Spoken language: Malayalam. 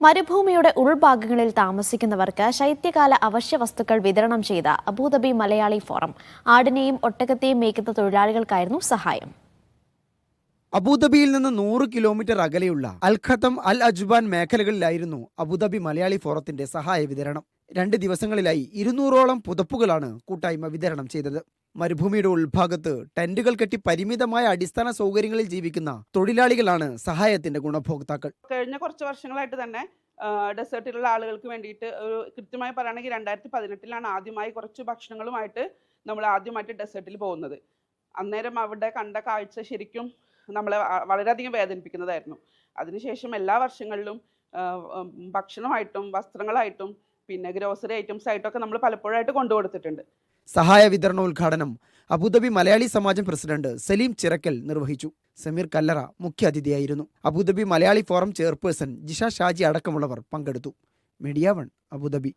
മരുഭൂമിയുടെ ഉൾഭാഗങ്ങളിൽ താമസിക്കുന്നവർക്ക് ശൈത്യകാല അവശ്യ വസ്തുക്കൾ വിതരണം ചെയ്ത അബുദാബി മലയാളി ഫോറം. ആടിനെയും ഒട്ടകത്തെയും മേയ്ക്കുന്ന തൊഴിലാളികൾക്കായിരുന്നു സഹായം. അബുദാബിയിൽ നിന്ന് 100 കിലോമീറ്റർ അകലെയുള്ള അൽ ഖത്തം അൽ അജ്ബാൻ മേഖലകളിലായിരുന്നു അബുദാബി മലയാളി ഫോറത്തിന്റെ സഹായ വിതരണം. 2 ദിവസങ്ങളിലായി 200ഓളം പുതപ്പുകളാണ് കൂട്ടായ്മ വിതരണം ചെയ്തത്. മരുഭൂമിയുടെ ഉൾഭാഗത്ത് ടെന്റുകൾ കെട്ടി പരിമിതമായ അടിസ്ഥാന സൗകര്യങ്ങളിൽ ജീവിക്കുന്ന തൊഴിലാളികളാണ് സഹായത്തിന്റെ ഗുണഭോക്താക്കൾ. കഴിഞ്ഞ കുറച്ച് വർഷങ്ങളായിട്ട് തന്നെ ഡെസേർട്ടിലുള്ള ആളുകൾക്ക് വേണ്ടിയിട്ട് ഒരു കൃത്യമായി പറയുകയാണെങ്കിൽ 2018 ആദ്യമായി കുറച്ച് ഭക്ഷണങ്ങളുമായിട്ട് നമ്മൾ ആദ്യമായിട്ട് ഡെസേർട്ടിൽ പോകുന്നത്. അന്നേരം അവിടെ കണ്ട കാഴ്ച ശരിക്കും നമ്മളെ വളരെയധികം വേദനിപ്പിക്കുന്നതായിരുന്നു. അതിനുശേഷം എല്ലാ വർഷങ്ങളിലും ഭക്ഷണമായിട്ടും വസ്ത്രങ്ങളായിട്ടും പിന്നെ ഗ്രോസറി ഐറ്റംസ് ആയിട്ടൊക്കെ നമ്മൾ പലപ്പോഴായിട്ട് കൊണ്ടുകൊടുത്തിട്ടുണ്ട്. സഹായ വിതരണോദ്ഘാടനം അബുദാബി മലയാളി സമാജം പ്രസിഡന്റ് സലീം ചിറക്കൽ നിർവഹിച്ചു. സമീർ കല്ലറ മുഖ്യാതിഥിയായിരുന്നു. Abu Dhabi Malayali forum chairperson Jisha Shaji അടക്കമുള്ളവർ പങ്കെടുത്തു. Media 1 Abu Dhabi.